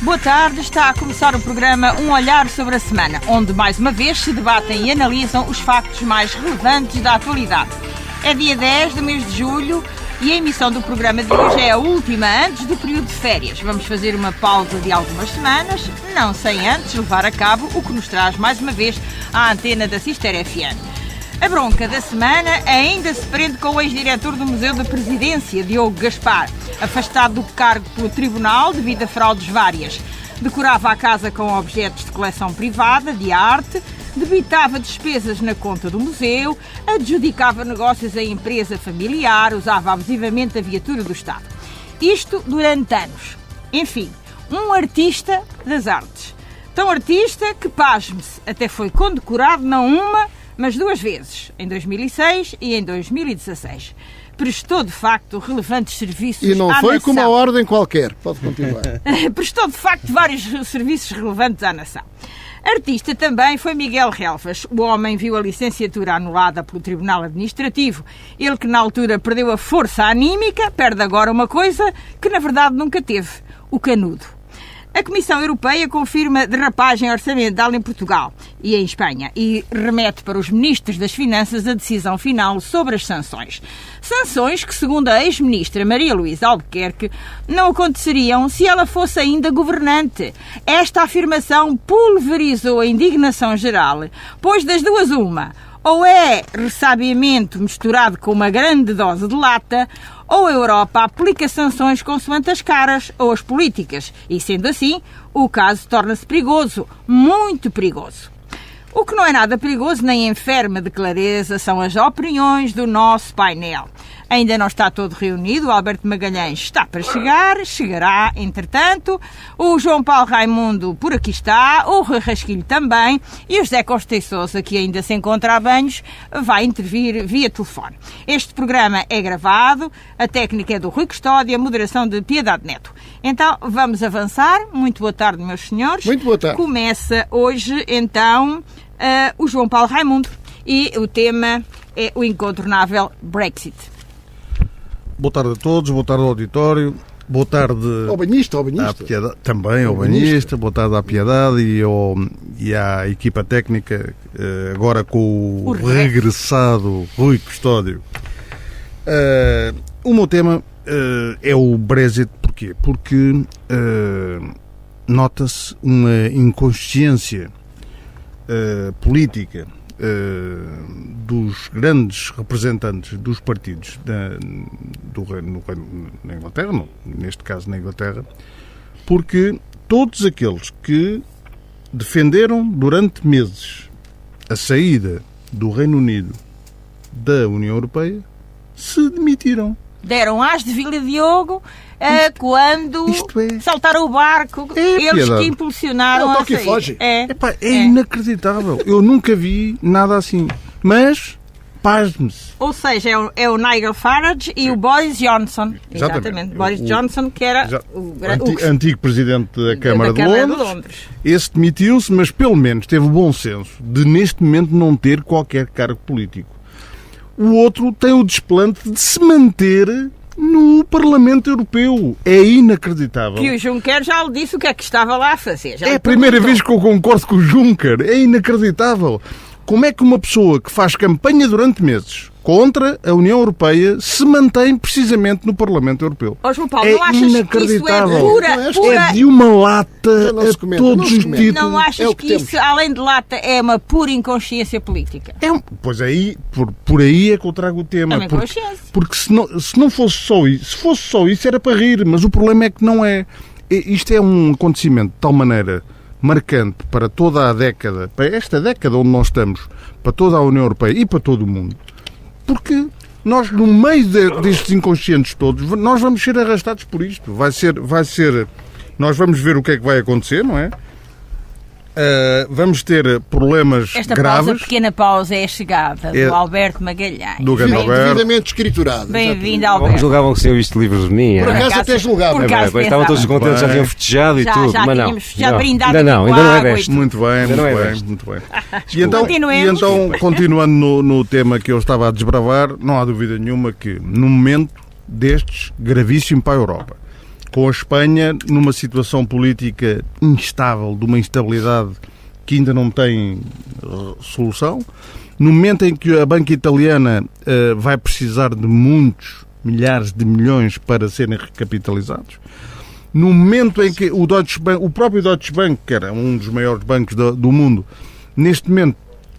Boa tarde, está a começar o programa Um Olhar sobre a Semana, onde mais uma vez se debatem e analisam os factos mais relevantes da atualidade. É dia 10 do mês de julho e a emissão do programa de hoje é a última antes do período de férias. Vamos fazer uma pausa de algumas semanas, não sem antes levar a cabo o que nos traz mais uma vez à antena da Cister FM. A bronca da semana ainda se prende com o ex-diretor do Museu da Presidência, Diogo Gaspar, afastado do cargo pelo Tribunal devido a fraudes várias. Decorava a casa com objetos de coleção privada, de arte, debitava despesas na conta do museu, adjudicava negócios à empresa familiar, usava abusivamente a viatura do Estado. Isto durante anos. Enfim, um artista das artes. Tão artista que, pasme-se, até foi condecorado não uma, mas duas vezes, em 2006 e em 2016. Prestou, de facto, relevantes serviços à nação. E não foi com uma ordem qualquer. Pode continuar. Prestou, de facto, vários serviços relevantes à nação. Artista também foi Miguel Relvas. O homem viu a licenciatura anulada pelo Tribunal Administrativo. Ele que, na altura, perdeu a força anímica, perde agora uma coisa que, na verdade, nunca teve: o canudo. A Comissão Europeia confirma derrapagem orçamental em Portugal e em Espanha e remete para os ministros das Finanças a decisão final sobre as sanções. Sanções que, segundo a ex-ministra Maria Luísa Albuquerque, não aconteceriam se ela fosse ainda governante. Esta afirmação pulverizou a indignação geral, pois das duas uma: ou é ressabiamento misturado com uma grande dose de lata, ou a Europa aplica sanções consoante as caras ou as políticas. E, sendo assim, o caso torna-se perigoso, muito perigoso. O que não é nada perigoso nem enferma de clareza são as opiniões do nosso painel. Ainda não está todo reunido, o Alberto Magalhães está para chegar, chegará, entretanto, o João Paulo Raimundo por aqui está, o Rui Rasquilho também, e o José Costa e Sousa, que ainda se encontra a banhos, vai intervir via telefone. Este programa é gravado, a técnica é do Rui Custódio, a moderação de Piedade Neto. Então, vamos avançar. Muito boa tarde, meus senhores. Muito boa tarde. Começa hoje, então, o João Paulo Raimundo, e o tema é o incontornável Brexit. Boa tarde a todos, boa tarde ao auditório, boa tarde ao banhista. À Piedade, também ao banhista, boa tarde à Piedade e à equipa técnica, agora com o regressado Rui Custódio. O meu tema é o Brexit. Porquê? Porque nota-se uma inconsciência política dos grandes representantes dos partidos na Inglaterra, não, neste caso na Inglaterra, porque todos aqueles que defenderam durante meses a saída do Reino Unido da União Europeia se demitiram. Deram as de Vila Diogo quando saltaram o barco, eles Piedade. que impulsionaram a sair. É inacreditável. Eu nunca vi nada assim. Mas, pasme-se. Ou seja, é o Nigel Farage e o Boris Johnson. Exatamente. Boris Johnson, que era o antigo presidente da Câmara de Londres. Esse demitiu-se, mas pelo menos teve o bom senso de, neste momento, não ter qualquer cargo político. O outro tem o desplante de se manter no Parlamento Europeu. É inacreditável. Que o Juncker já lhe disse o que é que estava lá a fazer. É a primeira vez que eu concordo com o Juncker. É inacreditável. Como é que uma pessoa que faz campanha durante meses contra a União Europeia se mantém precisamente no Parlamento Europeu? João Paulo, não achas inacreditável. Que isso é pura... É de uma lata a todos os títulos. Não achas que isso, além de lata, é uma pura inconsciência política? Pois aí, por aí é que eu trago o tema. Porque se não fosse só isso, se fosse só isso era para rir, mas o problema é que não é. Isto é um acontecimento de tal maneira marcante para toda a década, para esta década onde nós estamos, para toda a União Europeia e para todo o mundo, porque nós, no meio destes inconscientes todos, nós vamos ser arrastados por isto. Vai ser, nós vamos ver o que é que vai acontecer, não é? Vamos ter problemas graves. Esta pequena pausa é a chegada do Alberto Magalhães. Do grande Alberto. Devidamente escriturado. Bem-vindo, Alberto. Julgavam que tinham visto livros de mim. Por acaso até julgavam. Estavam todos contentes, já tinham festejado e tudo. Já mas tínhamos festejado, brindado. Ainda não é besta. Muito bem. E então, continuando no tema que eu estava a desbravar, não há dúvida nenhuma que, num momento destes, gravíssimo para a Europa, com a Espanha numa situação política instável, de uma instabilidade que ainda não tem solução. No momento em que a banca italiana vai precisar de muitos milhares de milhões para serem recapitalizados. No momento em que o próprio Deutsche Bank, que era um dos maiores bancos do mundo, neste momento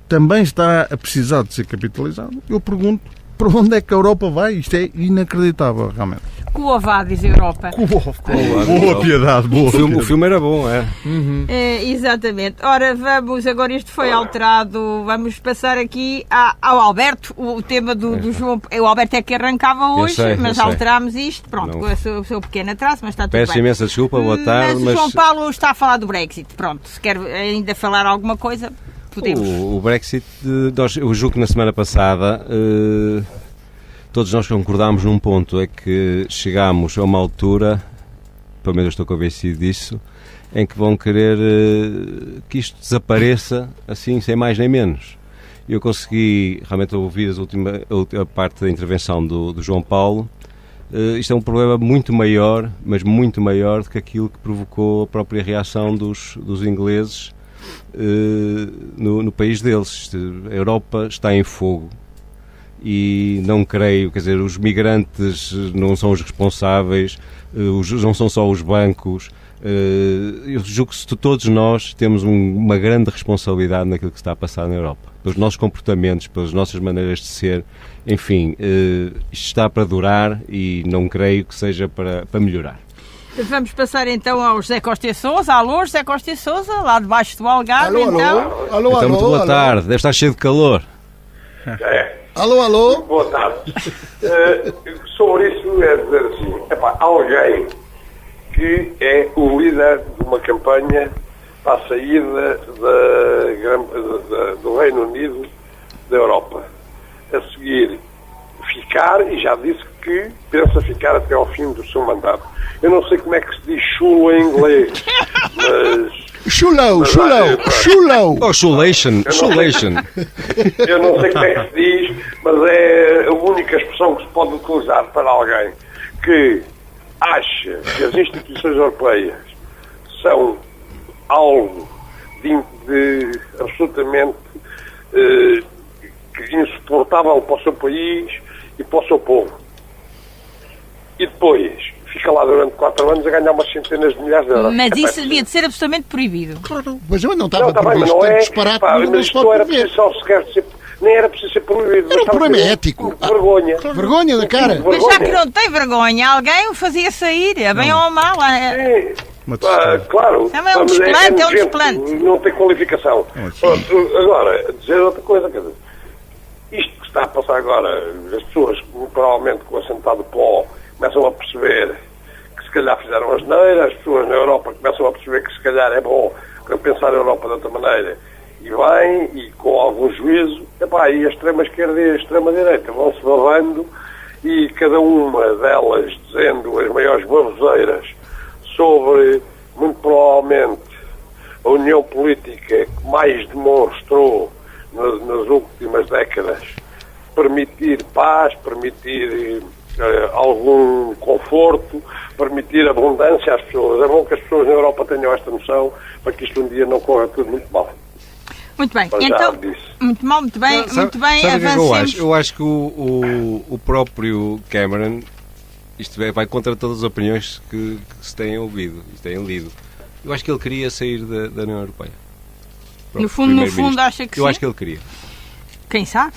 também está a precisar de ser capitalizado, eu pergunto, para onde é que a Europa vai? Isto é inacreditável, realmente. Coa Vadis Europa. Boa piedade, boa. O filme era bom, é? Exatamente. Ora, agora isto foi alterado, vamos passar aqui ao Alberto, o tema do João. O Alberto é que arrancava hoje, mas alterámos isto, pronto, com o seu pequeno atraso, mas está tudo Peço bem. imensa desculpa, boa tarde. Mas o João Paulo está a falar do Brexit, pronto, se quer ainda falar alguma coisa, podemos. O Brexit, eu julgo que na semana passada todos nós concordámos num ponto, é que chegámos a uma altura, pelo menos eu estou convencido disso, em que vão querer que isto desapareça assim, sem mais nem menos. Eu consegui realmente ouvir a parte da intervenção do João Paulo. Isto é um problema muito maior, mas muito maior do que aquilo que provocou a própria reação dos ingleses no país deles. A Europa está em fogo. E não creio, quer dizer, os migrantes não são os responsáveis, não são só os bancos. Eu julgo que todos nós temos uma grande responsabilidade naquilo que se está a passar na Europa, pelos nossos comportamentos, pelas nossas maneiras de ser, enfim, isto está para durar e não creio que seja para melhorar. Vamos passar então ao José Costa e Sousa. Alô, José Costa e Sousa, lá debaixo do Algarve. Alô, muito boa tarde, deve estar cheio de calor. Alô. Boa tarde. Sobre isso é dizer assim, alguém que é o líder de uma campanha para a saída do Reino Unido da Europa. A seguir, ficar, e já disse que pensa ficar até ao fim do seu mandato. Eu não sei como é que se diz chulo em inglês, mas... Chulo. Oh, chulation. Eu não sei como é que se diz, mas é a única expressão que se pode utilizar para alguém que acha que as instituições europeias são algo de absolutamente insuportável para o seu país e para o seu povo. E depois fica lá durante 4 anos a ganhar umas centenas de milhares de euros. Mas isso devia de ser absolutamente proibido. Mas eu não estava mas não é. Disparate, Mas isto não era preciso sequer ser, nem era preciso ser proibido. Era um problema ético. Vergonha. Vergonha da cara. Mas já que não tem vergonha, alguém o fazia sair, a bem ou a mal. Claro. É um desplante, Não tem qualificação. Agora, dizer outra coisa, quer dizer, isto que está a passar agora, as pessoas, provavelmente com o assentado pó, começam a perceber que se calhar fizeram asneira, as pessoas na Europa começam a perceber que se calhar é bom pensar a Europa de outra maneira, e vêm, e com algum juízo, e a extrema-esquerda e a extrema-direita vão-se babando, e cada uma delas dizendo as maiores baboseiras sobre, muito provavelmente, a união política que mais demonstrou nas últimas décadas permitir paz, permitir algum conforto, permitir abundância às pessoas. É bom que as pessoas na Europa tenham esta noção para que isto um dia não corra tudo muito mal. Muito bem, então, muito mal, muito bem, avancemos. Eu acho que o próprio Cameron, isto vai contra todas as opiniões que se têm ouvido e têm lido. Eu acho que ele queria sair da União Europeia. No fundo, acha que eu sim? acho que ele queria. Quem sabe?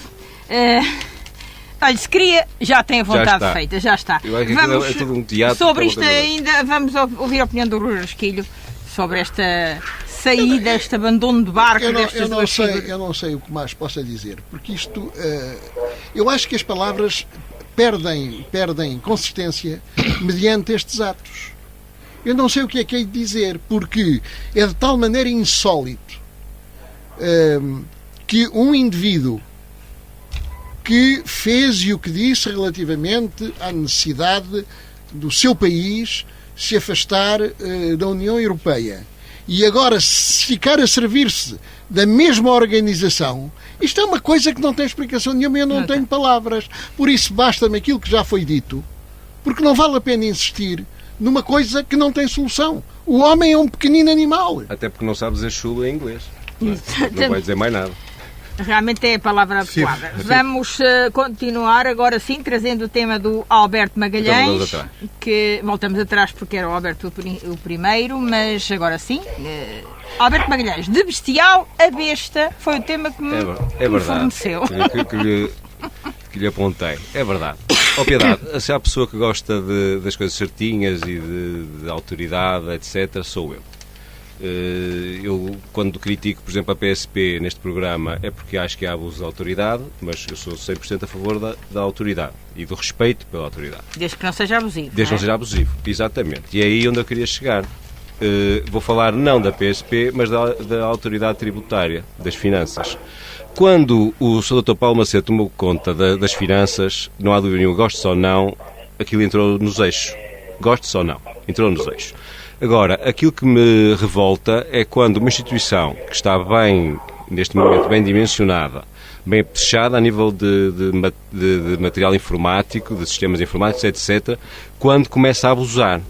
Olha, se queria, já tem a vontade feita, já está. Eu acho que é tudo um teatro. Sobre isto ainda, vamos ouvir a opinião do Rui Rasquilho sobre esta saída, este abandono de barco destas duas figuras. Eu não sei o que mais possa dizer, porque isto, eu acho que as palavras perdem consistência mediante estes atos. Eu não sei o que é de dizer, porque é de tal maneira insólito que um indivíduo que fez e o que disse relativamente à necessidade do seu país se afastar da União Europeia e agora se ficar a servir-se da mesma organização, isto é uma coisa que não tem explicação nenhuma e eu não tenho palavras. Por isso basta-me aquilo que já foi dito, porque não vale a pena insistir numa coisa que não tem solução. O homem é um pequenino animal. Até porque não sabe dizer chulo em inglês. Não vai dizer mais nada. Realmente é a palavra adequada. Vamos continuar agora sim, trazendo o tema do Alberto Magalhães, que voltamos atrás porque era o Alberto o primeiro, mas agora sim. Alberto Magalhães, de bestial a besta, foi o tema que me forneceu. Que lhe apontei. É verdade. Ó Piedade, se há pessoa que gosta das coisas certinhas e de autoridade, etc., sou eu. Eu, quando critico, por exemplo, a PSP neste programa, é porque acho que há abuso de autoridade, mas eu sou 100% a favor da autoridade e do respeito pela autoridade. Desde que não seja abusivo. Desde que não seja abusivo, exatamente. E é aí onde eu queria chegar. Vou falar não da PSP, mas da autoridade tributária, das finanças. Quando o Sr. Dr. Paulo Macedo tomou conta das finanças, não há dúvida nenhuma, goste ou não, aquilo entrou nos eixos. Goste ou não, entrou nos eixos. Agora, aquilo que me revolta é quando uma instituição que está bem, neste momento, bem dimensionada, bem fechada a nível de material informático, de sistemas informáticos, etc., quando começa a abusar.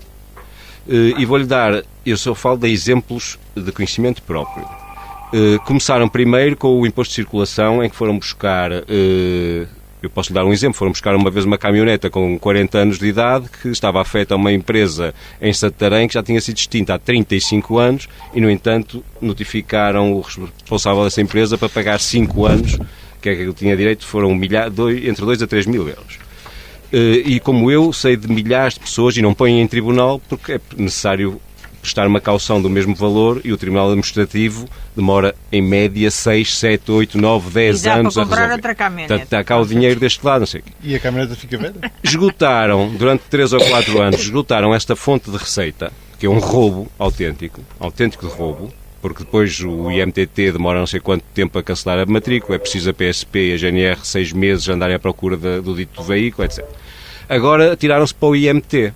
E vou-lhe dar, eu só falo de exemplos de conhecimento próprio. Começaram primeiro com o imposto de circulação, em que foram buscar... Eu posso lhe dar um exemplo. Foram buscar uma vez uma caminhoneta com 40 anos de idade que estava afeta a uma empresa em Santarém que já tinha sido extinta há 35 anos e, no entanto, notificaram o responsável dessa empresa para pagar 5 anos, que é que ele tinha direito, foram entre 2 a 3 mil euros. E como eu, sei de milhares de pessoas, e não põem em tribunal porque é necessário prestar uma caução do mesmo valor e o Tribunal Administrativo demora, em média, 6, 7, 8, 9, 10 anos a resolver. Outra caminhoneta. Portanto, está cá o dinheiro deste lado, não sei o quê. E a caminhoneta fica velha? Esgotaram, durante 3 ou 4 anos, esgotaram esta fonte de receita, que é um roubo autêntico de roubo, porque depois o IMTT demora não sei quanto tempo a cancelar a matrícula, é preciso a PSP e a GNR 6 meses andarem à procura do dito veículo, etc. Agora tiraram-se para o IMT.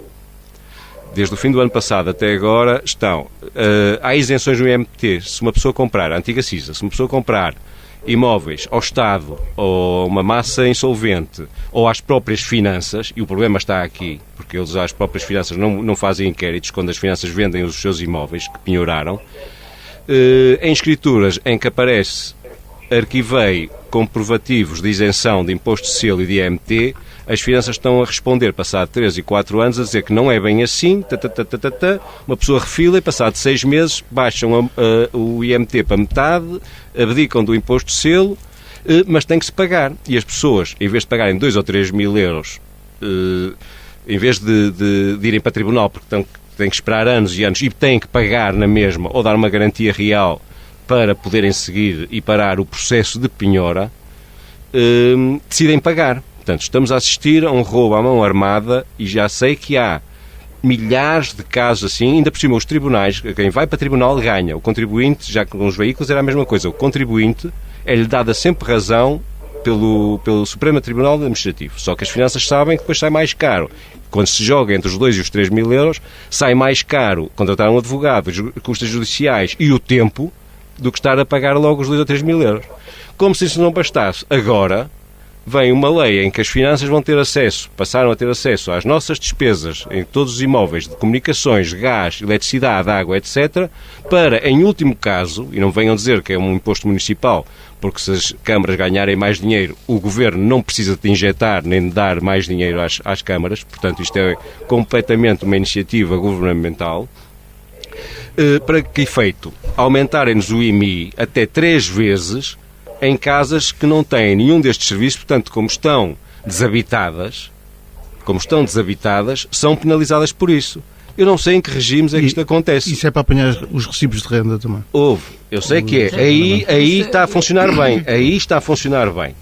Desde o fim do ano passado até agora há isenções no IMT. Se uma pessoa comprar, a antiga CISA, se uma pessoa comprar imóveis ao Estado, ou uma massa insolvente, ou às próprias finanças, e o problema está aqui, porque eles às próprias finanças não fazem inquéritos quando as finanças vendem os seus imóveis, que penhoraram, em escrituras em que aparece arquivei comprovativos de isenção de imposto de selo e de IMT, as finanças estão a responder, passado 3 e 4 anos, a dizer que não é bem assim, uma pessoa refila e, passado 6 meses, baixam o IMT para metade, abdicam do imposto de selo, mas tem que se pagar. E as pessoas, em vez de pagarem 2 ou 3 mil euros, em vez de irem para tribunal, porque têm que esperar anos e anos e têm que pagar na mesma, ou dar uma garantia real para poderem seguir e parar o processo de penhora, decidem pagar. Portanto, estamos a assistir a um roubo à mão armada e já sei que há milhares de casos assim, ainda por cima os tribunais, quem vai para tribunal ganha. O contribuinte, já com os veículos era a mesma coisa, o contribuinte é-lhe dada sempre razão pelo Supremo Tribunal Administrativo. Só que as finanças sabem que depois sai mais caro. Quando se joga entre os 2 e os 3 mil euros, sai mais caro contratar um advogado, os custos judiciais e o tempo, do que estar a pagar logo os 2 ou 3 mil euros. Como se isso não bastasse, agora vem uma lei em que as finanças passaram a ter acesso às nossas despesas em todos os imóveis de comunicações, gás, eletricidade, água, etc., para, em último caso, e não venham dizer que é um imposto municipal, porque se as câmaras ganharem mais dinheiro, o governo não precisa de injetar nem de dar mais dinheiro às câmaras, portanto isto é completamente uma iniciativa governamental. Para que efeito? Aumentarem-nos o IMI até 3 vezes em casas que não têm nenhum destes serviços, portanto, como estão desabitadas, são penalizadas por isso. Eu não sei em que regimes é que isto acontece. Isso é para apanhar os recibos de renda também? Eu sei que é. Aí está a funcionar bem.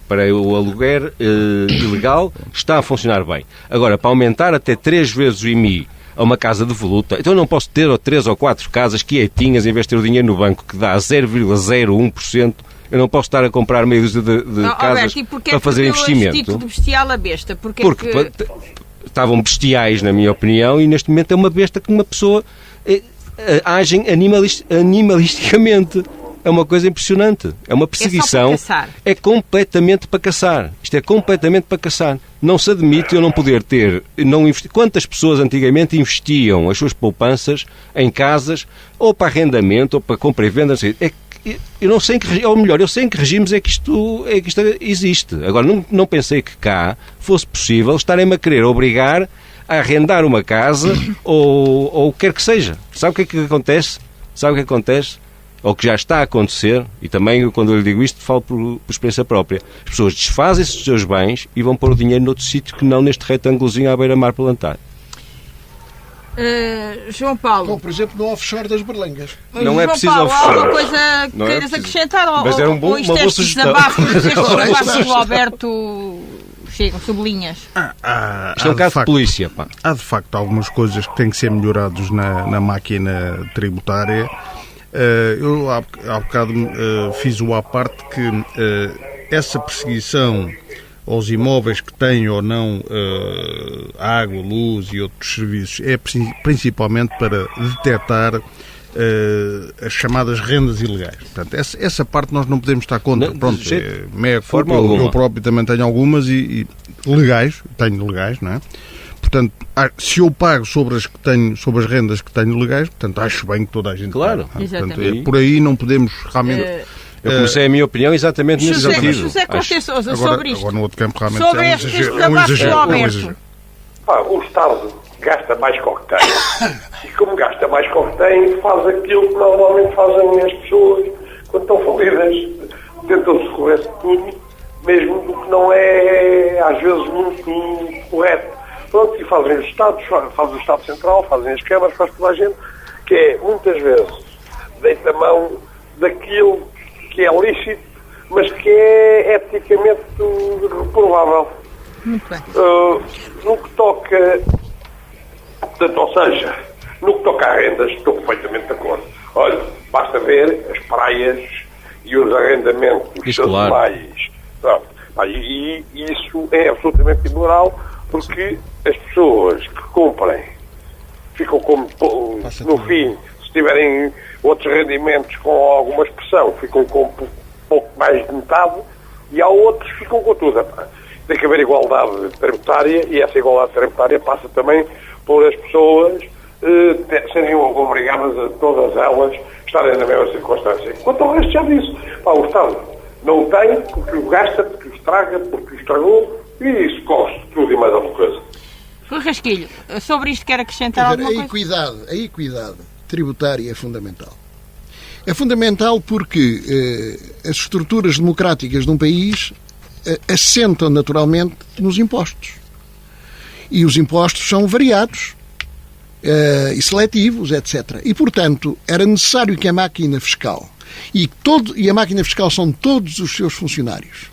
Para o aluguer ilegal está a funcionar bem. Agora, para aumentar até 3 vezes o IMI a uma casa de voluta, então eu não posso ter 3 ou 4 casas quietinhas em vez de ter o dinheiro no banco que dá 0,01%. Eu não posso estar a comprar meio de casas para fazer investimento. Tipo de bestial a besta? Porque estavam bestiais, na minha opinião, e neste momento é uma besta que uma pessoa agem animalisticamente. é uma coisa impressionante. É uma perseguição. É completamente para caçar. Isto é completamente para caçar. Não se admite eu não poder ter... Quantas pessoas antigamente investiam as suas poupanças em casas, ou para arrendamento, ou para compra e venda, eu não sei eu sei em que regimes é que isto existe. Agora, não pensei que cá fosse possível estarem-me a querer obrigar a arrendar uma casa ou o que quer que seja. Sabe o que é que acontece? Ou que já está a acontecer, e também quando eu lhe digo isto falo por experiência própria. As pessoas desfazem-se dos seus bens e vão pôr o dinheiro noutro sítio que não neste retângulozinho à beira-mar plantar. João Paulo. Como, por exemplo, no offshore das Berlengas. Não é preciso Paulo, offshore. Alguma coisa que queiras acrescentar? Mas era uma boa sugestão. Desabafos do Alberto chegam, sublinhas. Isto é um caso de polícia. Pá. Há, de facto, algumas coisas que têm que ser melhoradas na máquina tributária. Eu, há bocado, fiz o à parte que essa perseguição aos imóveis que têm ou não água, luz e outros serviços é principalmente para detectar as chamadas rendas ilegais. Portanto, essa parte nós não podemos estar contra. Não, pronto, eu próprio também tenho algumas e legais, não é? Portanto, se eu pago sobre as rendas que tenho legais, portanto, acho bem que toda a gente claro. pague. Portanto, por aí não podemos realmente... Eu comecei a minha opinião exatamente nesse sentido. José Costa Sousa, sobre isto. Agora no outro campo realmente sobre é um exagero. O Estado gasta mais que o que tem. E como gasta mais que o que tem, faz aquilo que normalmente fazem as pessoas quando estão falidas. Tentam socorrer-se de tudo, mesmo do que não é, às vezes, muito correto. Pronto, e fazem os Estados, faz o Estado Central, fazem as câmaras, faz toda a gente, que é, muitas vezes, deita a mão daquilo que é lícito, mas que é eticamente reprovável. Muito bem. No que toca, portanto, ou seja, no que toca a rendas, estou perfeitamente de acordo. Olha, basta ver as praias e os arrendamentos sazonais. E isso é absolutamente imoral, porque as pessoas que comprem ficam como, no fim, se tiverem outros rendimentos com alguma expressão, ficam com um pouco mais de metade, e há outros que ficam com tudo. Tem que haver igualdade tributária, e essa igualdade tributária passa também por as pessoas serem obrigadas a todas elas estarem na mesma circunstância. Quanto ao resto, já disse. O Estado não tem, porque o gasta, porque o estraga, porque o estragou, e isso corre tudo e mais alguma coisa. Rui Rasquilho, sobre isto quer acrescentar alguma coisa? A equidade tributária é fundamental. É fundamental porque as estruturas democráticas de um país assentam naturalmente nos impostos. E os impostos são variados e seletivos, etc. E, portanto, era necessário que a máquina fiscal, e a máquina fiscal são todos os seus funcionários,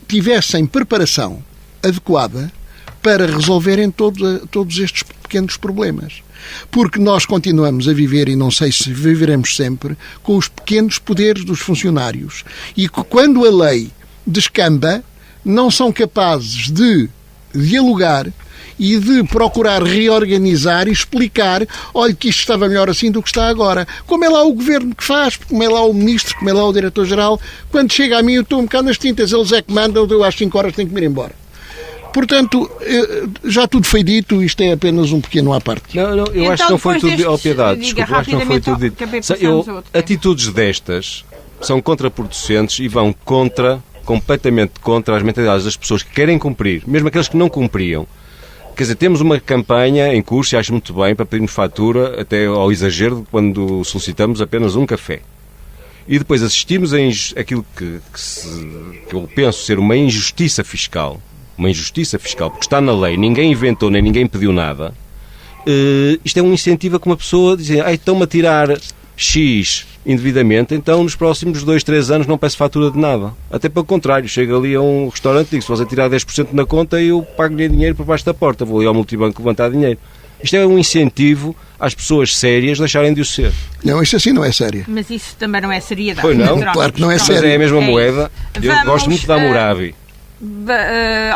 tivessem preparação adequada para resolverem todos estes pequenos problemas. Porque nós continuamos a viver, e não sei se viveremos sempre, com os pequenos poderes dos funcionários. E quando a lei descamba, não são capazes de dialogar e de procurar reorganizar e explicar, olha que isto estava melhor assim do que está agora. Como é lá o governo que faz, como é lá o ministro, como é lá o diretor-geral, quando chega a mim eu estou um bocado nas tintas, eles é que mandam, eu às 5 horas tenho que me ir embora. Portanto, já tudo foi dito, isto é apenas um pequeno à parte. Não, eu acho que não foi tudo dito. Piedade, desculpa, eu acho que não foi tudo dito. Atitudes destas são contraproducentes e vão completamente contra as mentalidades das pessoas que querem cumprir, mesmo aqueles que não cumpriam. Quer dizer, temos uma campanha em curso, e acho muito bem, para pedirmos fatura, até ao exagero, quando solicitamos apenas um café. E depois assistimos a aquilo que eu penso ser uma injustiça fiscal, porque está na lei, ninguém inventou nem ninguém pediu nada. Isto é um incentivo a que uma pessoa diz, estão-me a tirar X indevidamente, então nos próximos 2, 3 anos não peço fatura de nada. Até pelo contrário, chega ali a um restaurante e diz, se você tirar 10% na conta, eu pago-lhe dinheiro por baixo da porta, vou ali ao multibanco levantar dinheiro. Isto é um incentivo às pessoas sérias deixarem de o ser. Não, isto assim não é sério. Mas isso também não é seriedade. Pois não? Claro que não é sério. Mas é a mesma moeda. Eu gosto muito da Hammurabi.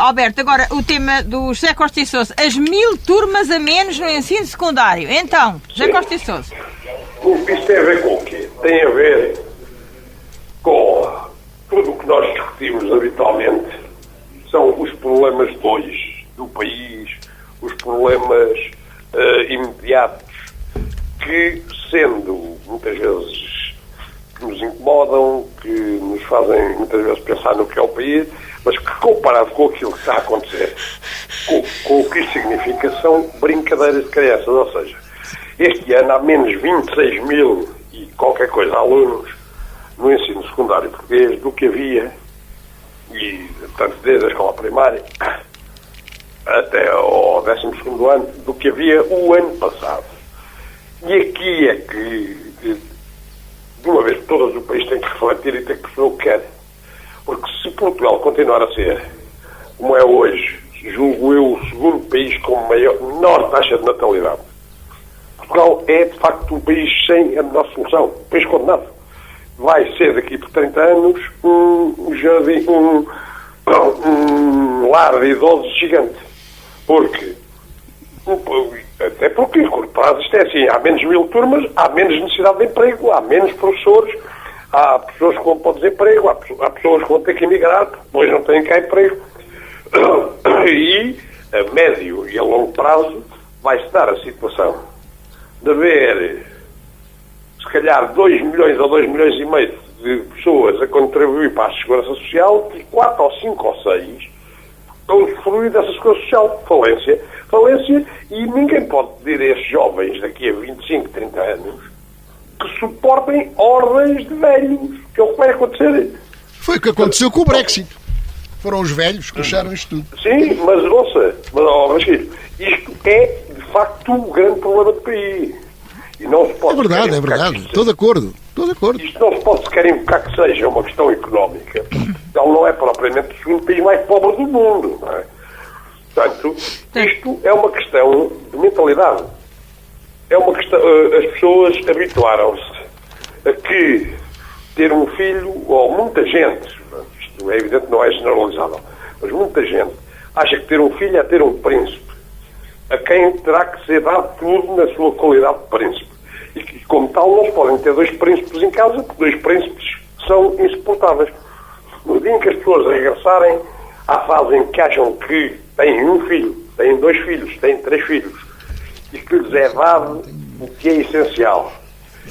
Alberto, agora o tema do José Costa e Sousa, as 1000 turmas a menos no ensino secundário. Então, José Costa e Sousa. Isso tem a ver com o quê? Tem a ver discutimos habitualmente são os problemas de hoje do país, os problemas imediatos, que, sendo muitas vezes que nos incomodam, que nos fazem muitas vezes pensar no que é o país, mas que, comparado com aquilo que está a acontecer, com o que isso significa, são brincadeiras de crianças. Ou seja, este ano há menos 26 mil e qualquer coisa alunos no ensino secundário português do que havia, e portanto desde a escola primária até ao 12º ano, do que havia o ano passado. E aqui é que, de uma vez por todas, o país tem que refletir e tem que perceber o que quer. Porque se Portugal continuar a ser, como é hoje, julgo eu, o segundo país com menor taxa de natalidade, Portugal é, de facto, um país sem a menor solução, um país condenado. Vai ser, daqui por 30 anos, um lar de idosos gigante. Porque, até porque, a curto prazo, isto é assim, há menos 1000 turmas, há menos necessidade de emprego, há menos professores, há pessoas que vão para o desemprego, há pessoas que vão ter que emigrar, porque depois não têm cá emprego. E, a médio e a longo prazo, vai-se dar a situação de haver, se calhar, 2 milhões ou 2 milhões e meio de pessoas a contribuir para a Segurança Social e 4 ou 5 ou 6 a usufruir dessa Segurança Social. Falência, e ninguém pode pedir a esses jovens daqui a 25, 30 anos que suportem ordens de velhos, que é o que vai acontecer. Foi o que aconteceu com o Brexit. Foram os velhos que acharam isto tudo. Sim, mas ouça, isto é, de facto, um grande problema do país. E não se pode é verdade. Estou de acordo. Isto não se pode sequer invocar que seja uma questão económica. Então não é propriamente o segundo país mais pobre do mundo, não é? Portanto, isto é uma questão de mentalidade. É uma questão, as pessoas habituaram-se a que ter um filho, ou muita gente, isto é evidente, não é generalizável, mas muita gente acha que ter um filho é ter um príncipe, a quem terá que ser dado tudo na sua qualidade de príncipe. E como tal, não se podem ter 2 príncipes em casa, porque 2 príncipes são insuportáveis. No dia em que as pessoas regressarem à fase em que acham que têm um filho, têm 2 filhos, têm 3 filhos, e que lhes é dado o que é essencial,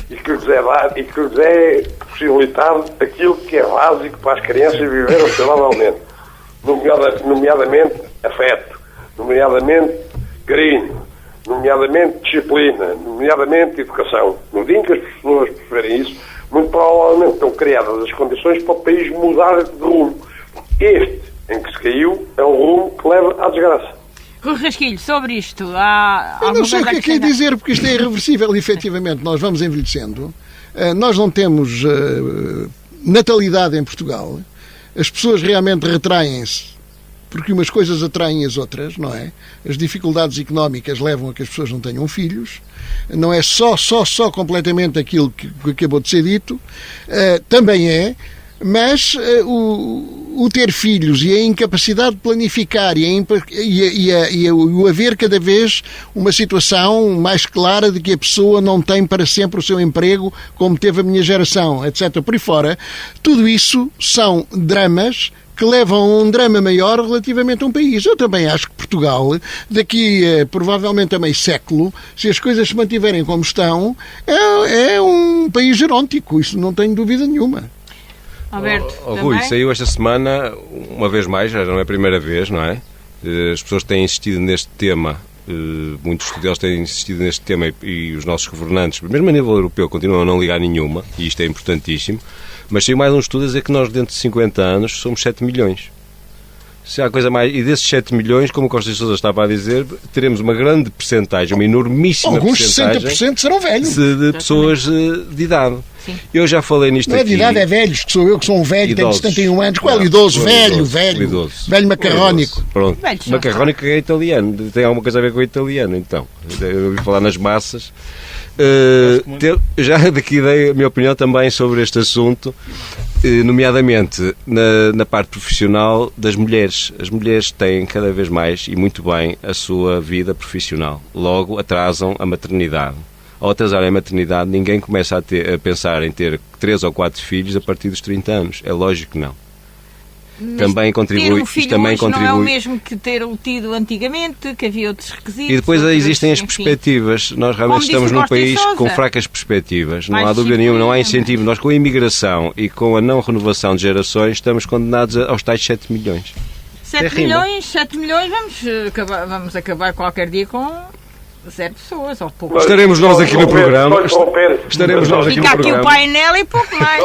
e que lhes é possibilitado aquilo que é básico para as crianças viverem saudavelmente, nomeadamente afeto, nomeadamente carinho, nomeadamente disciplina, nomeadamente educação. No dia em que as pessoas perceberem isso, muito provavelmente estão criadas as condições para o país mudar de rumo. Este, em que se caiu, é um rumo que leva à desgraça. Rui Rasquilho, sobre isto, eu não sei o que é que é dizer, porque isto é irreversível, efetivamente. Nós vamos envelhecendo. Nós não temos natalidade em Portugal. As pessoas realmente retraem-se porque umas coisas atraem as outras, não é? As dificuldades económicas levam a que as pessoas não tenham filhos. Não é só completamente aquilo que acabou de ser dito. Também é, mas o ter filhos e a incapacidade de planificar e o haver cada vez uma situação mais clara de que a pessoa não tem para sempre o seu emprego como teve a minha geração, etc. Por aí fora, tudo isso são dramas que levam a um drama maior relativamente a um país. Eu também acho que Portugal, daqui provavelmente a meio século, se as coisas se mantiverem como estão, é um país geróntico, isso não tenho dúvida nenhuma. Alberto, Rui, saiu esta semana, uma vez mais, já não é a primeira vez, não é? As pessoas têm insistido neste tema, muitos estudiosos têm insistido neste tema e os nossos governantes, mesmo a nível europeu, continuam a não ligar nenhuma, e isto é importantíssimo. Mas saiu mais um estudo a dizer que nós, dentro de 50 anos, somos 7 milhões. Se há coisa mais... E desses 7 milhões, como o Costa de Sousa estava a dizer, teremos uma grande percentagem, uma enormíssima percentagem... Alguns 60% serão velhos. De pessoas de idade. Sim. Eu já falei nisto aqui... Não é de idade, é velhos, que sou eu, que sou um velho, tenho 71 anos. Qual é idoso? Velho. Velho macarrónico. Pronto. Macarrónico é italiano. Tem alguma coisa a ver com o italiano, então. Eu ouvi falar nas massas... já daqui dei a minha opinião também sobre este assunto, nomeadamente na parte profissional das mulheres. As mulheres têm cada vez mais, e muito bem, a sua vida profissional. Logo atrasam a maternidade. Ao atrasarem a maternidade, ninguém começa a pensar em ter 3 ou 4 filhos a partir dos 30 anos. É lógico que não. também contribui. Ter um filho também hoje contribui. não é o mesmo que ter tido antigamente, que havia outros requisitos. E depois existem as enfim. perspectivas. Nós realmente Como estamos disse num Costa e país Sousa. com fracas perspectivas. Não Mais há dúvida nenhuma, não há disciplina, incentivo. Nós, com a imigração e com a não renovação de gerações, estamos condenados aos tais 7 milhões. 7 milhões, vamos acabar qualquer dia com 0 pessoas, ou pouco. Estaremos nós aqui no programa. Estaremos nós aqui no Fica aqui programa. o painel e pouco mais.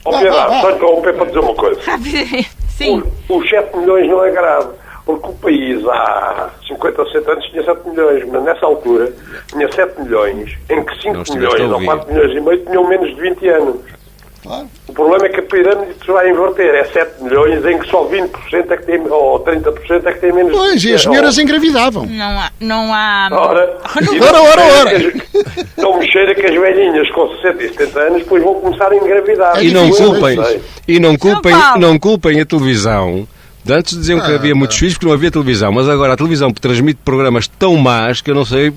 Pedro, só interromper para dizer uma coisa. Rapidamente. Sim. Os 7 milhões não é grave, porque o país há 50 ou 60 anos tinha 7 milhões, mas nessa altura tinha 7 milhões, em que 5 milhões ou 4 milhões e meio tinham menos de 20 anos. Claro. O problema é que a pirâmide se vai inverter. É 7 milhões em que só 20% é que tem, ou 30% é que tem menos. Pois, e as senhoras engravidavam. Não há Ora. Não me cheira que as velhinhas com 60 e 70 anos depois vão começar a engravidar. Não culpem a televisão. Antes diziam que havia muitos filhos porque não havia televisão, mas agora a televisão transmite programas tão maus que eu não sei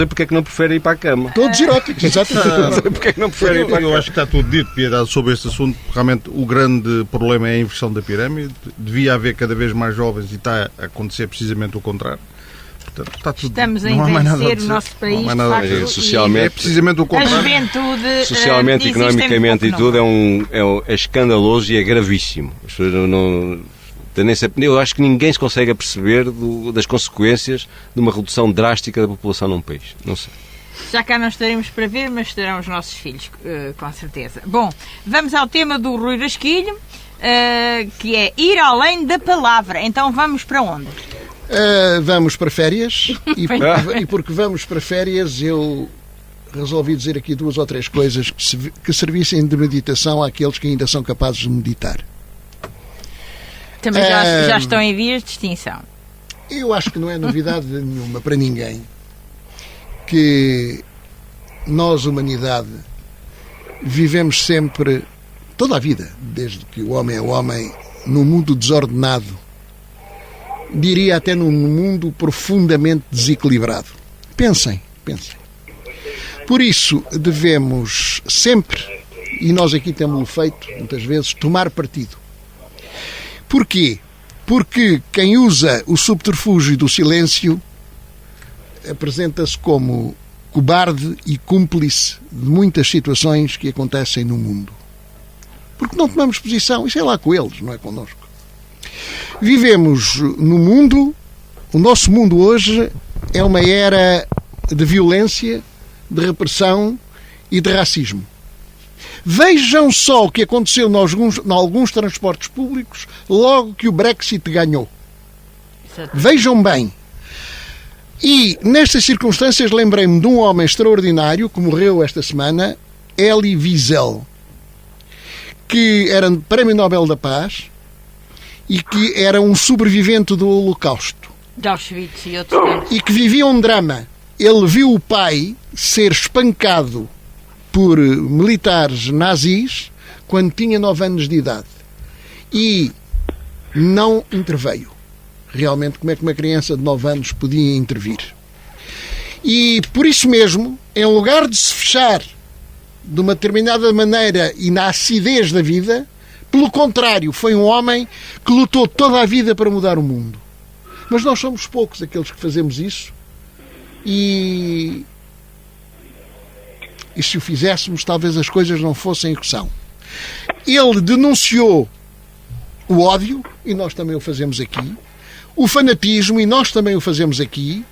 porque é que não preferem ir para a cama. Todos eróticos, exatamente. Não sei porque é que não preferem ir para a cama. Eu acho que está tudo dito, Piedade, sobre este assunto. Realmente o grande problema é a inversão da pirâmide. Devia haver cada vez mais jovens e está a acontecer precisamente o contrário. Portanto, está tudo Estamos a dito. Não há mais nada envelhecer dizer. o nosso país, Não há nada a de dizer. facto, Socialmente, É precisamente o a contrário. juventude socialmente, desistem economicamente e um pouco, tudo é escandaloso e é gravíssimo. As pessoas eu acho que ninguém se consegue aperceber das consequências de uma redução drástica da população num país. Não sei. Já cá não estaremos para ver, mas estarão os nossos filhos, com certeza. Bom, vamos ao tema do Rui Rasquilho, que é ir além da palavra. Então vamos para onde? Vamos para férias e porque vamos para férias eu resolvi dizer aqui 2 ou 3 coisas que servissem de meditação àqueles que ainda são capazes de meditar. Também já estão em vias de extinção. Eu acho que não é novidade nenhuma para ninguém que nós, humanidade, vivemos sempre, toda a vida, desde que o homem é o homem, num mundo desordenado. Diria até num mundo profundamente desequilibrado. Pensem. Por isso devemos sempre, e nós aqui temos-lo feito muitas vezes, tomar partido. Porquê? Porque quem usa o subterfúgio do silêncio apresenta-se como cobarde e cúmplice de muitas situações que acontecem no mundo. Porque não tomamos posição, isso é lá com eles, não é connosco. Vivemos no mundo, o nosso mundo hoje é uma era de violência, de repressão e de racismo. Vejam só o que aconteceu em alguns transportes públicos logo que o Brexit ganhou. Vejam bem. E, nestas circunstâncias, lembrei-me de um homem extraordinário que morreu esta semana, Elie Wiesel, que era Prémio Nobel da Paz e que era um sobrevivente do Holocausto. De Auschwitz e outros. E que vivia um drama. Ele viu o pai ser espancado por militares nazis quando tinha 9 anos de idade e não interveio. Realmente, como é que uma criança de 9 anos podia intervir? E por isso mesmo, em lugar de se fechar de uma determinada maneira e na acidez da vida, pelo contrário, foi um homem que lutou toda a vida para mudar o mundo. Mas nós somos poucos aqueles que fazemos isso e se o fizéssemos, talvez as coisas não fossem o que são. Ele denunciou o ódio, e nós também o fazemos aqui, o fanatismo, e nós também o fazemos aqui,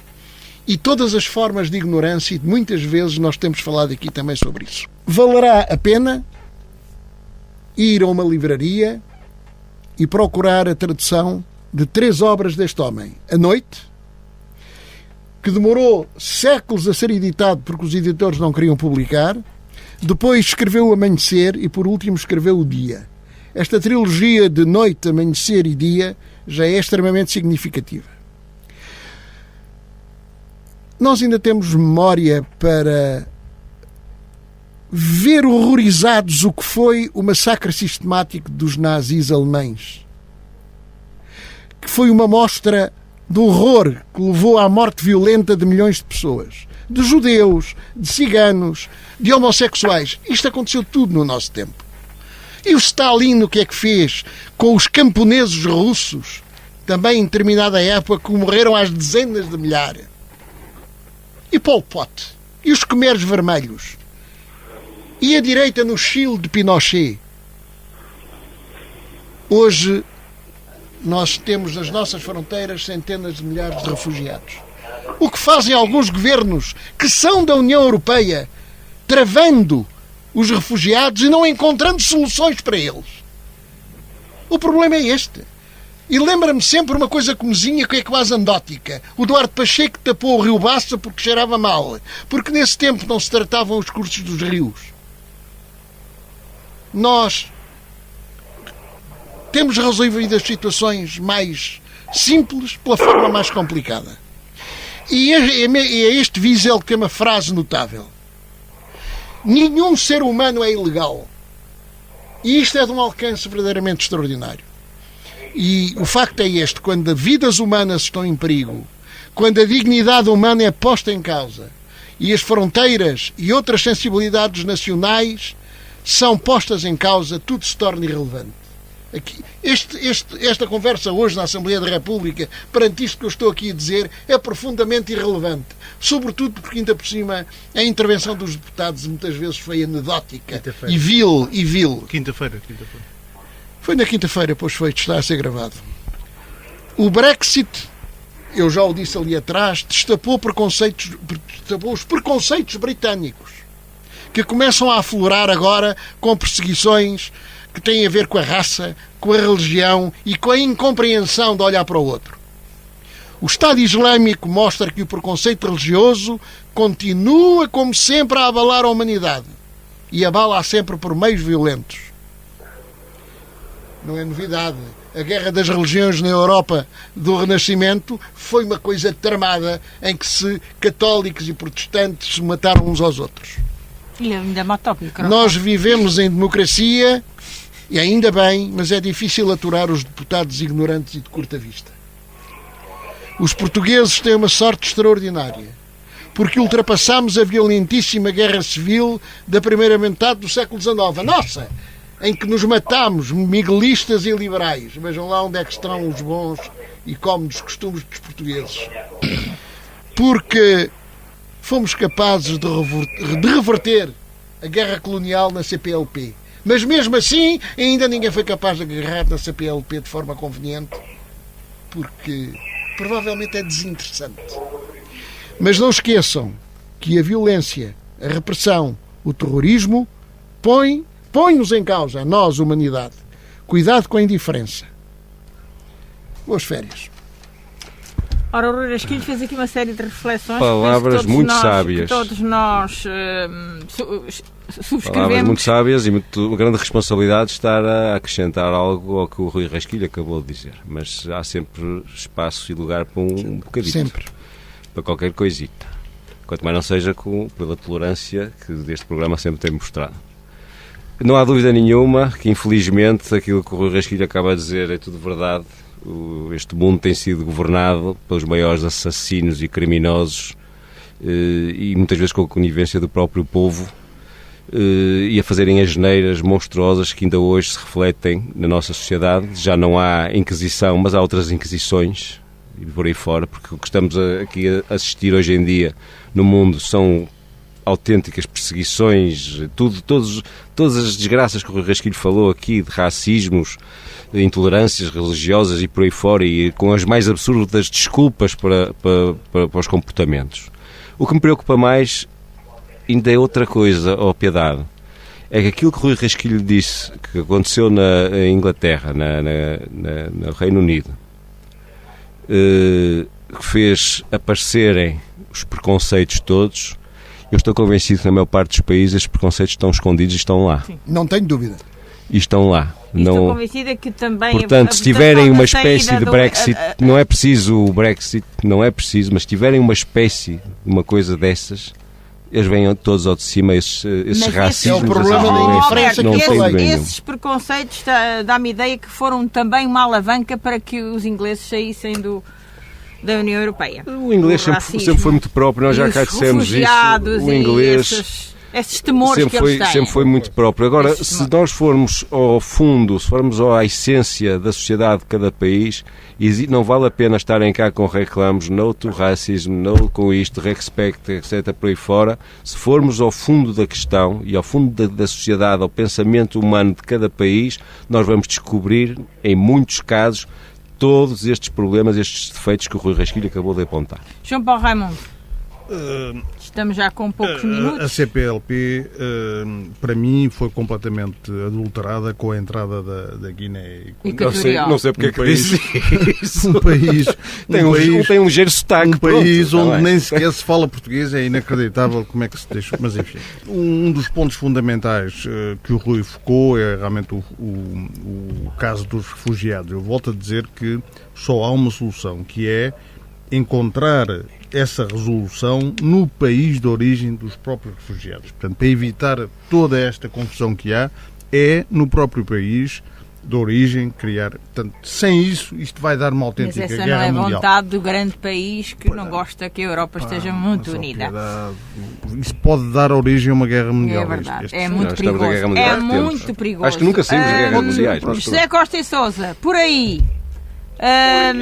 e todas as formas de ignorância, e muitas vezes nós temos falado aqui também sobre isso. Valerá a pena ir a uma livraria e procurar a tradução de 3 obras deste homem. A Noite, que demorou séculos a ser editado porque os editores não queriam publicar. Depois escreveu o Amanhecer e, por último, escreveu o Dia. Esta trilogia de Noite, Amanhecer e Dia já é extremamente significativa. Nós ainda temos memória para ver horrorizados o que foi o massacre sistemático dos nazis alemães, que foi uma mostra do horror que levou à morte violenta de milhões de pessoas, de judeus, de ciganos, de homossexuais. Isto aconteceu tudo no nosso tempo. E o Stalin o que é que fez com os camponeses russos, também em determinada época, que morreram às dezenas de milhares? E Pol Pot? E os Khmeres vermelhos? E a direita no Chile de Pinochet? Hoje nós temos nas nossas fronteiras centenas de milhares de refugiados. O que fazem alguns governos que são da União Europeia, travando os refugiados e não encontrando soluções para eles? O problema é este. E lembra-me sempre uma coisa comezinha que é quase anedótica. O Duarte Pacheco tapou o rio Bassa porque cheirava mal. Porque nesse tempo não se tratavam os cursos dos rios. Nós temos resolvido as situações mais simples pela forma mais complicada. E é este Wiesel que tem uma frase notável. Nenhum ser humano é ilegal. E isto é de um alcance verdadeiramente extraordinário. E o facto é este: quando vidas humanas estão em perigo, quando a dignidade humana é posta em causa e as fronteiras e outras sensibilidades nacionais são postas em causa, tudo se torna irrelevante. Aqui, esta conversa hoje na Assembleia da República, perante isto que eu estou aqui a dizer, é profundamente irrelevante. Sobretudo porque, ainda por cima, a intervenção dos deputados muitas vezes foi anedótica e vil. Quinta-feira. Foi na quinta-feira, pois foi, está a ser gravado. O Brexit, eu já o disse ali atrás, destapou os preconceitos britânicos, que começam a aflorar agora com perseguições que têm a ver com a raça, com a religião e com a incompreensão de olhar para o outro. O Estado Islâmico mostra que o preconceito religioso continua, como sempre, a abalar a humanidade. E abala-a sempre por meios violentos. Não é novidade. A guerra das religiões na Europa do Renascimento foi uma coisa tramada em que católicos e protestantes se mataram uns aos outros. E ainda matou. Nós vivemos em democracia, e ainda bem, mas é difícil aturar os deputados ignorantes e de curta vista. Os portugueses têm uma sorte extraordinária, porque ultrapassámos a violentíssima guerra civil da primeira metade do século XIX. Nossa! Em que nos matámos, miguelistas e liberais. Vejam lá onde é que estão os bons e cómodos costumes dos portugueses. Porque fomos capazes de reverter a guerra colonial na CPLP. Mas mesmo assim, ainda ninguém foi capaz de agarrar na CPLP de forma conveniente, porque provavelmente é desinteressante. Mas não esqueçam que a violência, a repressão, o terrorismo põe-nos em causa, nós, humanidade. Cuidado com a indiferença. Boas férias. Ora, o Rui Rasquilho fez aqui uma série de reflexões. Palavras muito sábias. Que todos nós subscrevemos. Palavras muito sábias e uma grande responsabilidade de estar a acrescentar algo ao que o Rui Rasquilho acabou de dizer. Mas há sempre espaço e lugar para um bocadito. Sempre. Para qualquer coisita. Quanto mais não seja pela tolerância que deste programa sempre tem mostrado. Não há dúvida nenhuma que, infelizmente, aquilo que o Rui Rasquilho acaba de dizer é tudo verdade. Este mundo tem sido governado pelos maiores assassinos e criminosos e muitas vezes com a conivência do próprio povo e a fazerem asneiras monstruosas que ainda hoje se refletem na nossa sociedade. Já não há Inquisição, mas há outras Inquisições e por aí fora, porque o que estamos aqui a assistir hoje em dia no mundo são autênticas perseguições, todas as desgraças que o Rui Rasquilho falou aqui, de racismos, de intolerâncias religiosas e por aí fora, e com as mais absurdas desculpas para os comportamentos. O que me preocupa mais ainda é outra coisa, Piedade, é que aquilo que o Rui Rasquilho disse, que aconteceu na Inglaterra, no Reino Unido, que fez aparecerem os preconceitos todos. Eu estou convencido que na maior parte dos países estes preconceitos estão escondidos e estão lá. Sim. Não tenho dúvida. E estão lá. Estou convencida que também... Portanto, se tiverem uma espécie de Brexit, não é preciso o Brexit, não é preciso, mas se tiverem uma espécie de uma coisa dessas, eles venham todos ao de cima, esses racismos. É o problema da indiferença não tem esses preconceitos dá-me ideia que foram também uma alavanca para que os ingleses saíssem da União Europeia. O inglês sempre foi muito próprio, nós já cá dissemos isso. O inglês Esses temores que eles têm. Sempre foi muito próprio. Agora, se nós formos ao fundo, se formos à essência da sociedade de cada país, não vale a pena estarem cá com reclamos, no to racismo, no com isto, respect, etc., por aí fora. Se formos ao fundo da questão e ao fundo da sociedade, ao pensamento humano de cada país, nós vamos descobrir, em muitos casos, todos estes problemas, estes defeitos que o Rui Rasquilho acabou de apontar. João Paulo Raimundo. Estamos já com poucos minutos. A CPLP, para mim, foi completamente adulterada com a entrada da Guiné Equatorial. Não sei porque é que disse isso. Um país tem um ligeiro sotaque. Um país onde nem sequer se fala português, é inacreditável como é que se deixa. Mas enfim, um dos pontos fundamentais que o Rui focou é realmente o caso dos refugiados. Eu volto a dizer que só há uma solução, que é encontrar essa resolução no país de origem dos próprios refugiados. Portanto, para evitar toda esta confusão que há, é no próprio país de origem criar. Portanto, sem isso, isto vai dar uma autêntica guerra mundial. Mas essa não é vontade do grande país que não gosta que a Europa esteja muito unida. Isso pode dar origem a uma guerra mundial. É verdade. É muito perigoso. É muito perigoso. Acho que nunca saímos de guerras mundiais. José Costa e Sousa, por aí.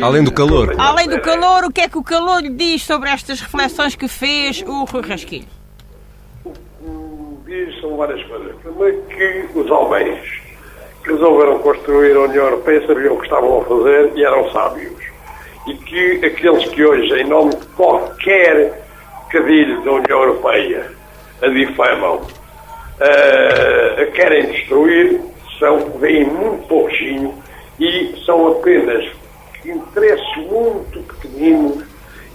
Além do calor. Além do calor, o que é que o calor lhe diz sobre estas reflexões que fez o Rui Rasquilho? Diz são várias coisas. Primeiro que os homens que resolveram construir a União Europeia sabiam o que estavam a fazer e eram sábios. E que aqueles que hoje, em nome de qualquer cadilho da União Europeia, a difamam, a querem destruir, veem muito pouquinho e são apenas interesses muito pequeninos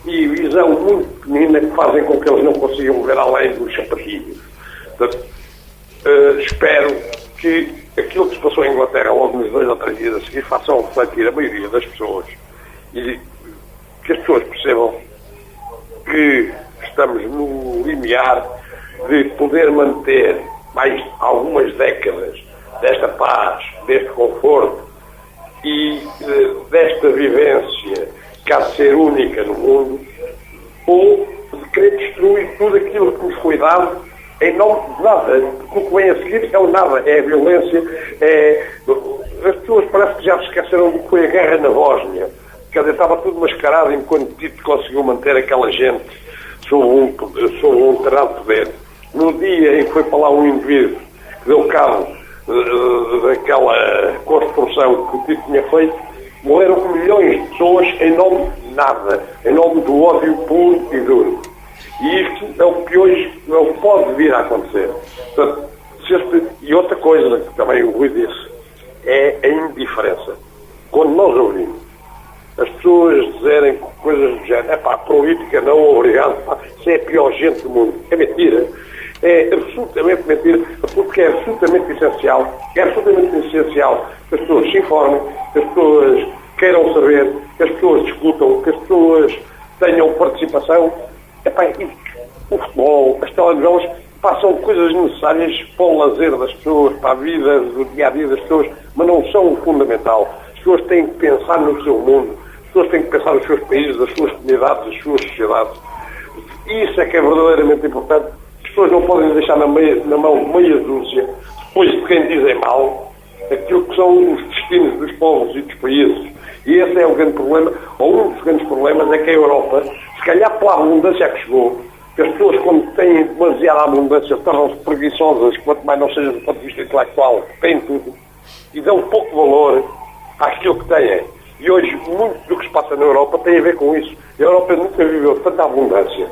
e visão muito pequenina que fazem com que eles não consigam ver além dos sapatinhos. Portanto, espero que aquilo que se passou em Inglaterra logo nos 2 ou 3 dias a seguir façam refletir a maioria das pessoas e que as pessoas percebam que estamos no limiar de poder manter mais algumas décadas desta paz, deste conforto e desta vivência que há de ser única no mundo, ou de querer destruir tudo aquilo que nos foi dado em nome de nada. Porque o que vem a seguir é o nada, é a violência, as pessoas parece que já se esqueceram do que foi a guerra na Bósnia. Quer dizer, estava tudo mascarado enquanto Tito conseguiu manter aquela gente sob um determinado poder. No dia em que foi para lá um indivíduo que deu cabo daquela construção que o Tito tinha feito, morreram milhões de pessoas em nome de nada, em nome do ódio puro e duro. E isto é o que hoje não pode vir a acontecer. Portanto, e outra coisa que também o Rui disse é a indiferença. Quando nós ouvimos as pessoas dizerem coisas do género, política não, obrigado, isso é a pior gente do mundo. É mentira. É absolutamente mentira, porque é absolutamente essencial. É absolutamente essencial que as pessoas se informem, que as pessoas queiram saber, que as pessoas discutam, que as pessoas tenham participação. O futebol, as telenovelas, são coisas necessárias para o lazer das pessoas, para a vida, do dia-a-dia das pessoas, mas não são o fundamental. As pessoas têm que pensar no seu mundo, as pessoas têm que pensar nos seus países, nas suas comunidades, nas suas sociedades. Isso é que é verdadeiramente importante. As pessoas não podem deixar na mão de meia dúzia, depois de quem dizem mal, aquilo que são os destinos dos povos e dos países. E esse é o grande problema, ou um dos grandes problemas é que a Europa, se calhar pela abundância que chegou, que as pessoas, quando têm demasiada abundância, tornam-se preguiçosas, quanto mais não seja do ponto de vista intelectual, têm tudo, e dão pouco valor àquilo que têm. E hoje, muito do que se passa na Europa tem a ver com isso. A Europa nunca viveu tanta abundância.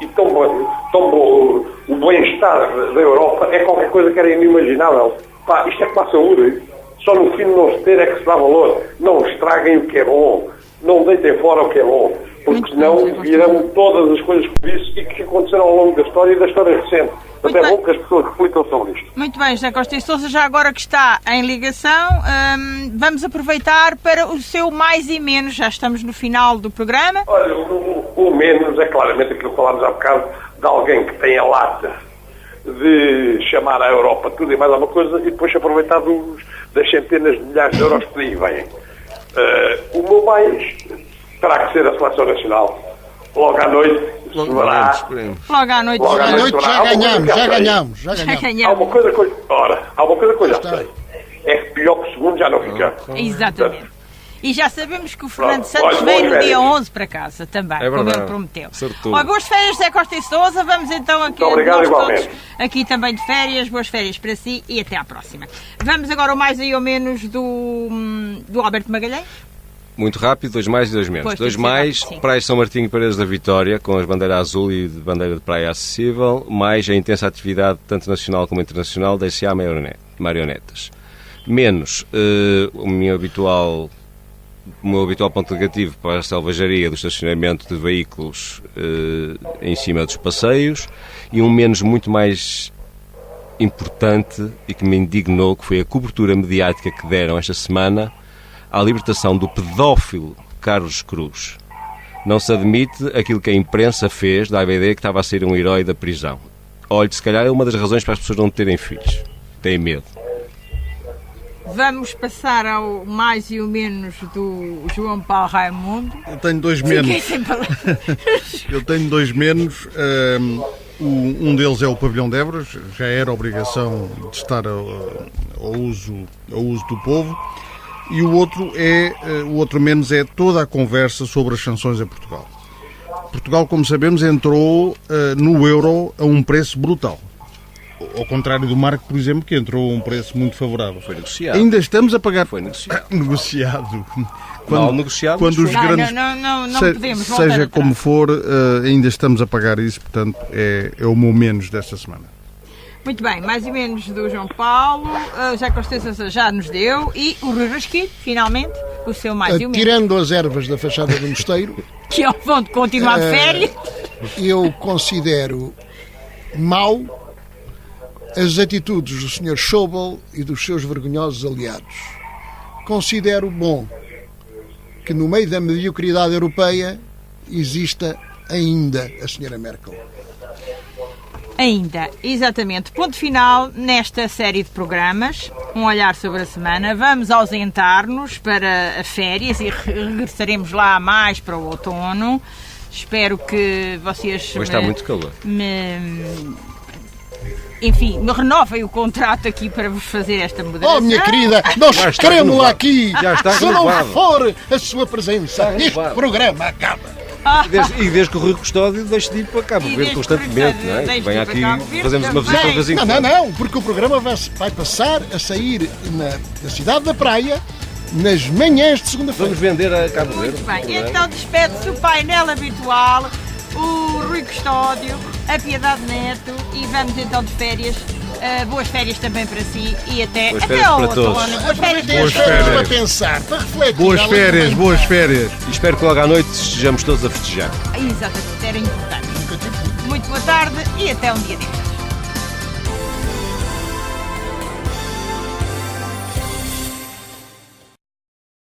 E tão bom, o bem-estar da Europa é qualquer coisa que era inimaginável. Isto é como a saúde. Só no fim de não se ter é que se dá valor. Não estraguem o que é bom. Não deitem fora o que é bom. Porque senão virão todas as coisas que disse e que aconteceram ao longo da história e da história recente. Portanto, é bom que as pessoas reflitam sobre isto. Muito bem, José Costa e Sousa, já agora que está em ligação, vamos aproveitar para o seu mais e menos. Já estamos no final do programa. Olha, o menos é claramente aquilo que falámos há bocado, de alguém que tem a lata de chamar à Europa tudo e mais alguma coisa e depois aproveitar das centenas de milhares de euros que daí vêm. O meu mais terá que ser a Seleção Nacional. Logo à noite, Logo à noite. Logo à noite já ganhamos. Há uma coisa que eu já sei. É que pior que o segundo já não fica. Exatamente. E já sabemos que o Fernando Santos veio no dia 11 para casa também, como ele prometeu. Olha, boas férias, José Costa e Sousa. Vamos então aqui, obrigado, todos aqui também de férias. Boas férias para si e até à próxima. Vamos agora ao mais e ao menos do Alberto Magalhães. Muito rápido, 2 mais e 2 menos. Pois, 2 mais, Praia São Martinho e Paredes da Vitória, com as bandeiras azul e de bandeira de praia acessível, mais a intensa atividade, tanto nacional como internacional, da SA Marionetas. Menos o meu habitual ponto negativo para a selvageria do estacionamento de veículos em cima dos passeios, e um menos muito mais importante e que me indignou, que foi a cobertura mediática que deram esta semana à libertação do pedófilo Carlos Cruz. Não se admite aquilo que a imprensa fez, da ABD, que estava a ser um herói da prisão. Olhe, se calhar é uma das razões para as pessoas não terem filhos. Têm medo. Vamos passar ao mais e o menos do João Paulo Raimundo. Eu tenho 2 menos. Eu tenho 2 menos. Um deles é o pavilhão de Évora, já era obrigação de estar ao uso do povo. E o outro menos é toda a conversa sobre as sanções a Portugal. Portugal, como sabemos, entrou no euro a um preço brutal. Ao contrário do Marco, por exemplo, que entrou a um preço muito favorável. Foi negociado. Ainda estamos a pagar... Foi negociado. Negociado. Mal negociado. Quando os grandes... Não podemos voltar seja atrás. como for, ainda estamos a pagar isso, portanto, é o meu menos desta semana. Muito bem, mais ou menos do João Paulo, já Constança já nos deu, e o Rui Rasquito, finalmente, o seu mais e o menos. Tirando as ervas da fachada do mosteiro, Que é o ponto de continuar de férias. eu considero mau as atitudes do Sr. Schäuble e dos seus vergonhosos aliados. Considero bom que no meio da mediocridade europeia exista ainda a Sra. Merkel. Ainda, exatamente. Ponto final nesta série de programas. Um olhar sobre a semana. Vamos ausentar-nos para as férias e regressaremos lá mais para o outono. Espero que vocês... Hoje está muito calor. Enfim, me renovem o contrato aqui para vos fazer esta moderação. Oh, minha querida, nós queremos-la aqui. Já está Se não renovado. for a sua presença, este renovado. programa acaba. E desde que o Rui Custódio deixe de ir para Cabo Verde constantemente, não é? Vem aqui, fazemos uma visita de vez em quando. Não, porque o programa vai passar a sair na cidade da Praia nas manhãs de segunda-feira. Vamos vender a Cabo Verde. Muito bem, então despede-se o painel habitual, o Rui Custódio, a Piedade Neto, e vamos então de férias. Boas férias também para si e até ao outono. Boas férias para pensar, para refletir. Boas férias. E espero que logo à noite estejamos todos a festejar. Exatamente, era importante. Muito boa tarde e até um dia destes.